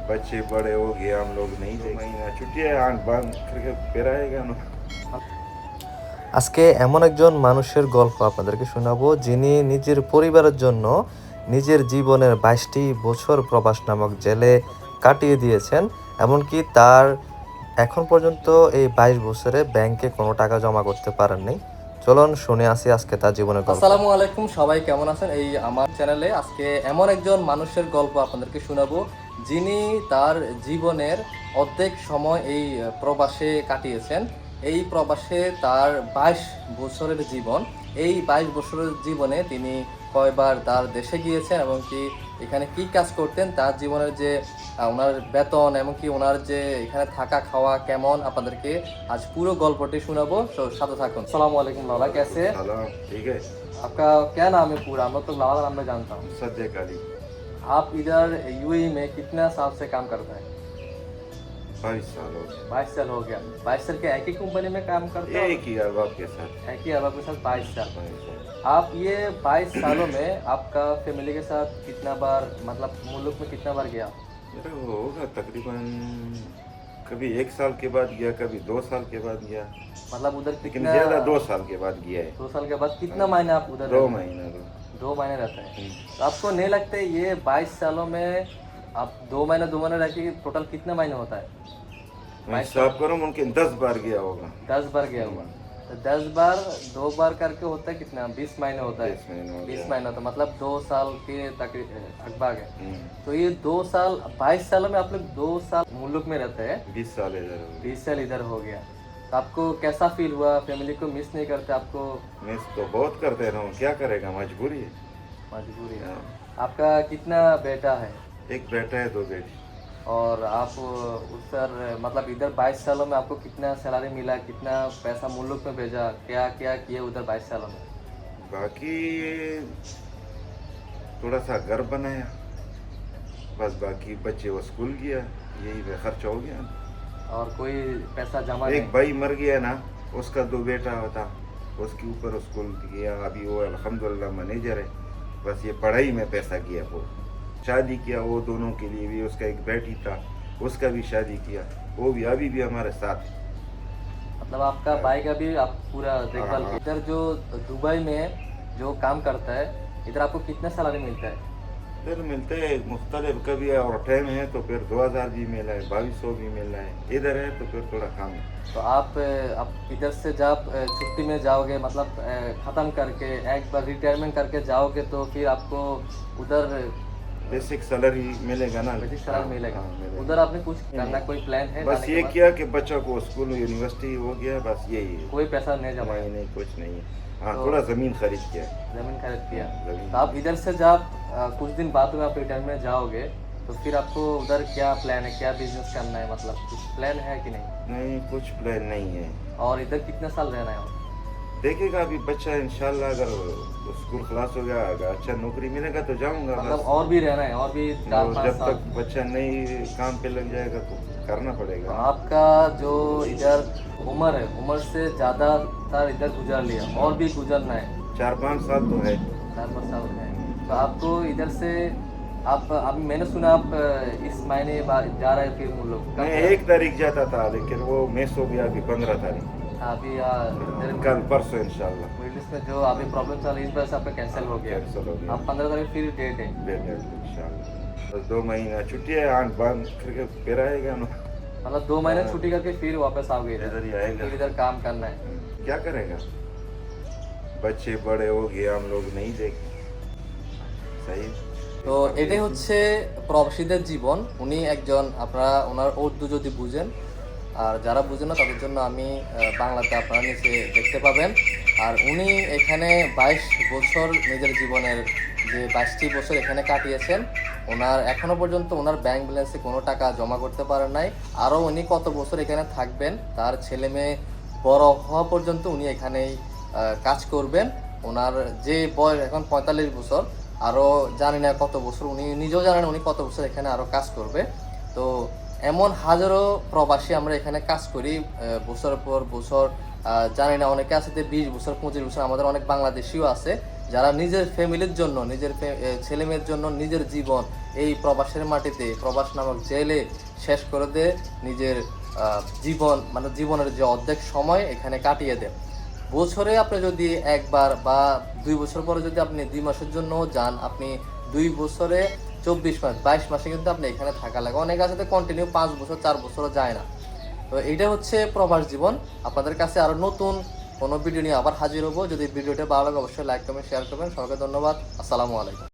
बच्चे बड़े हो गए हम लोग नहीं देख महीना छुट्टियां आंख बंद करके फिर आएगा ना। আজকে এমন একজন মানুষের গল্প আপনাদেরকে শোনাবো যিনি নিজের পরিবারের জন্য নিজের জীবনের 22টি বছর প্রবাস নামক জেলে কাটিয়ে দিয়েছেন। এমনকি তার এখন পর্যন্ত এই 22 বছরে ব্যাংকে কোনো টাকা জমা করতে পারেননি। চলুন শুনে আসি আজকে তার জীবনের গল্প। আসসালামু আলাইকুম, সবাই কেমন আছেন? এই আমার চ্যানেলে আজকে এমন একজন মানুষের গল্প আপনাদেরকে শোনাবো যিনি তার জীবনের অর্ধেক সময় এই প্রবাসে কাটিয়েছেন। এই প্রবাসে তার 22 বছরের জীবন। এই 22 বছরের জীবনে তিনি কয়বার তার দেশে গিয়েছেন এবং কি এখানে কি কাজ করতেন, তার জীবনের যে ওনার বেতন এমনকি ওনার যে এখানে থাকা খাওয়া কেমন, আপনাদেরকে আজ পুরো गल्पटी শোনাবো। তো সাথে থাকুন। अस्सलाम वालेकुम लाला, कैसे हैं? सलाम, ठीक है। आपका क्या नाम है पूरा? मैं तो लाला नाम में जानता हूँ। सद्यक अली। आप इधर यूएई में कितना साल से काम करते हैं? 22 साल हो गए। 22 साल हो गया। 22 साल के एक ही कंपनी में काम करते हैं? एक ही अरबाब के साथ। एक ही अरब के साथ 22 साल। 22 साल। आप ये 22 सालों में आपका फैमिली के साथ कितना बार, मतलब मुल्क में कितना बार गया? मेरा वो होगा तकरीबन कभी 1 साल के बाद गया, कभी 2 साल के बाद गया, मतलब उधर लेकिन कितना? ज्यादा 2 साल के बाद गया है। 2 साल के बाद कितना महीना आप उधर 2 रहते हैं? महीना दो। 2 महीने रहते हैं। तो आपको नहीं लगता ये 22 सालों में आप 2 महीने रह के टोटल कितना महीने होता है? मैं हिसाब करूँ मुमकिन 10 बार गया होगा। 10 बार गया हुआ। तो 10 बार 2 बार करके होता है कितना? 20 महीने होता है। 20 महीने हो 20 गया। महीना तो मतलब 2 साल के तक अखबार है। हम्म, तो ये 2 साल 22 सालों में आप लोग 2 साल मुल्क में रहते हैं, 20 साल इधर हो गया। 20 साल इधर हो गया। तो आपको कैसा फील हुआ? फैमिली को मिस नहीं करते आपको? मिस तो बहुत करते रहा हूँ, क्या करेगा, मजबूरी है। मजबूरी है। हाँ। आपका कितना बेटा है? एक बेटा है, 2 बेटी। और आप उस सर मतलब इधर 22 सालों में आपको कितना सैलरी मिला, कितना पैसा मुल्क में भेजा, क्या क्या किए उधर 22 सालों में? बाकी थोड़ा सा घर बनाया, बस बाकी बच्चे वो स्कूल गया, यही में खर्च हो गया। और कोई पैसा जमा एक नहीं? भाई मर गया ना, उसका 2 बेटा होता, उसके ऊपर स्कूल गया, अभी वो अल्हम्दुलिल्लाह मैनेजर है। बस ये पढ़ाई में पैसा किया, वो शादी किया, वो दोनों के लिए भी, उसका एक बेटी था उसका भी शादी किया, वो भी अभी भी हमारे साथ है। मतलब आपका भाई का भी आप पूरा देखभाल हाँ। इधर जो दुबई में जो काम करता है, इधर आपको कितना सैलरी मिलता है? फिर मिलते हैं मुख्तलिफ, कभी और टाइम है तो फिर 2000 भी मिला है, 2200 भी मिल रहा है, इधर है तो फिर थोड़ा कम है। तो आप इधर से जब छुट्टी में जाओगे, मतलब ख़त्म करके एक बार रिटायरमेंट करके जाओगे, तो फिर आपको उधर बेसिक सैलरी मिलेगा ना। बेसिक सैलरी मिलेगा। हाँ, मिलेगा। उधर आपने कुछ करना, कोई प्लान है बस जाने के ये बाद? किया कि बच्चों को स्कूल यूनिवर्सिटी हो गया, बस यही है। कोई पैसा नहीं जमा? नहीं नहीं, कुछ नहीं है। हाँ, तो- थोड़ा जमीन खरीद किया। जमीन खरीद किया। जमीन। तो आप इधर से जब कुछ दिन बाद में आप रिटर्न में जाओगे, तो फिर आपको उधर क्या प्लान है, क्या बिजनेस करना है, मतलब कुछ प्लान है कि नहीं? नहीं, कुछ प्लान नहीं है। और इधर कितने साल रहना है? देखेगा अभी बच्चा, इंशाल्लाह अगर स्कूल क्लास हो गया, अगर अच्छा नौकरी मिलेगा तो जाऊंगा। मतलब बस और भी रहना है, और भी 4-5 जब साल? तक बच्चा नहीं काम पे लग जाएगा तो करना तो पड़ेगा। आपका जो इधर उम्र है, उम्र से ज़्यादातर इधर गुजार लिया, और भी गुजरना है? 4-5 साल तो है। 4-5 साल है। तो आपको इधर से आप अभी मैंने सुना आप इस महीने जा रहे हैं फिर मुल्क? मैं 1 तारीख जाता था, लेकिन वो मिस हो गया अभी 15 तारीख, अभी कल परसों इंशाल्लाह। मिडिल ईस्ट में जो अभी प्रॉब्लम चल रही है, इस वजह से आपका कैंसिल हो गया। कैंसिल हो गया। अब 15 तारीख फिर डेट है। इंशाल्लाह बस 2 महीना छुट्टियां आंख बंद करके फिर आएगा ना। मतलब 2 महीने छुट्टी करके फिर वापस आओगे इधर ही आएगा। फिर इधर काम करना है। क्या करेगा, बच्चे बड़े हो गए हम लोग नहीं देखे। सही। তো এটাই হচ্ছে প্রবাসীদের জীবন। উনি একজন, আপনারা ওনার উর্দু যদি বুঝেন, আর যারা বুঝেন না তাদের জন্য আমি বাংলাতে আপনারা নিচে দেখতে পাবেন। আর উনি এখানে 22 বছর নিজের জীবনের যে 22টি বছর এখানে কাটিয়েছেন, ওনার এখনও পর্যন্ত ওনার ব্যাংক ব্যালেন্সে কোনো টাকা জমা করতে পারেন নাই। আরও উনি কত বছর এখানে থাকবেন, তার ছেলে মেয়ে বড় হওয়া পর্যন্ত উনি এখানেই কাজ করবেন। ওনার যে বয়স এখন 45 বছর, আরও জানি না কত বছর, উনি নিজেও জানেন উনি কত বছর এখানে আরও কাজ করবে। তো এমন হাজারো প্রবাসী আমরা এখানে কাজ করি বছরের পর বছর, জানি না অনেকে আছে যে 20 বছর 25 বছর, আমাদের অনেক বাংলাদেশিও আছে যারা নিজের ফ্যামিলির জন্য, নিজের ছেলে মেয়ের জন্য নিজের জীবন এই প্রবাসের মাটিতে, প্রবাস নামক জেলে শেষ করে দেয়, নিজের জীবন মানে জীবনের যে অর্ধেক সময় এখানে কাটিয়ে দেয়। বছরে আপনি যদি একবার বা 2 বছর পরে যদি আপনি 2 মাসের জন্য যান, আপনি 2 বছরে 24 মাস 22 মাসে কিন্তু আপনি এখানে থাকা লাগে। অনেক আছে কন্টিনিউ 5 বছর 4 বছরও যায় না। তো এইটা হচ্ছে প্রবাস জীবন। আপনাদের কাছে আরো নতুন কোনো ভিডিও নিয়ে আবার হাজির হবো। যদি ভিডিওটা ভালো লাগে অবশ্যই লাইক কমেন্ট শেয়ার করবেন। সবাইকে ধন্যবাদ। আসসালামু আলাইকুম।